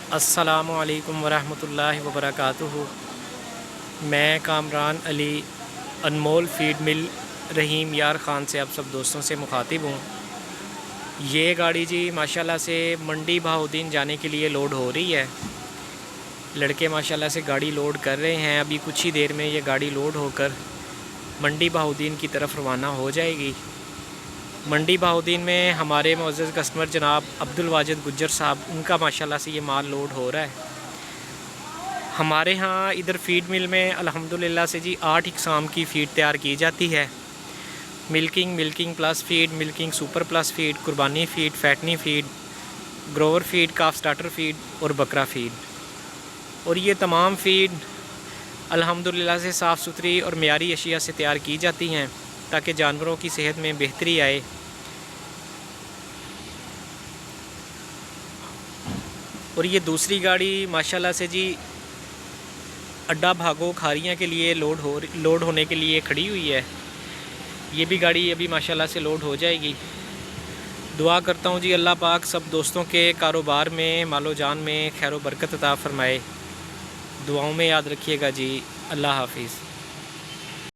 अस्सलामु अलैकुम वरहमतुल्लाहि वबरकातुहू। मैं कामरान अली अनमोल फीड मिल रहीम यार ख़ान से आप सब दोस्तों से मुखातिब हूँ। ये गाड़ी जी माशाल्लाह से मंडी बहाउद्दीन जाने के लिए लोड हो रही है। लड़के माशाल्लाह से गाड़ी लोड कर रहे हैं। अभी कुछ ही देर में ये गाड़ी लोड होकर मंडी बहाउद्दीन की तरफ रवाना हो जाएगी। मंडी बहाउद्दीन में हमारे मुअज़्ज़ज़ कस्टमर जनाब अब्दुल वाजिद गुज्जर साहब, उनका माशाल्लाह से ये माल लोड हो रहा है। हमारे यहाँ इधर फ़ीड मिल में अल्हम्दुलिल्लाह से जी 8 इक़साम की फ़ीड तैयार की जाती है। Milking plus feed, milking super plus feed, कुर्बानी फ़ीड, फैटनी feed, grower feed, calf starter feed और बकरा फ़ीड। और ये तमाम फ़ीड अल्हम्दुलिल्लाह से साफ़ सुथरी और मेयारी अशिया से तैयार की जाती हैं ताकि जानवरों की सेहत में बेहतरी आए। और ये दूसरी गाड़ी माशाल्लाह से जी अड्डा भागो खारियाँ के लिए लोड होने के लिए खड़ी हुई है। ये भी गाड़ी अभी माशाल्लाह से लोड हो जाएगी। दुआ करता हूँ जी अल्लाह पाक सब दोस्तों के कारोबार में, मालो जान में खैर व बरकत अता फ़रमाए। दुआओं में याद रखिएगा जी। अल्लाह हाफ़िज़।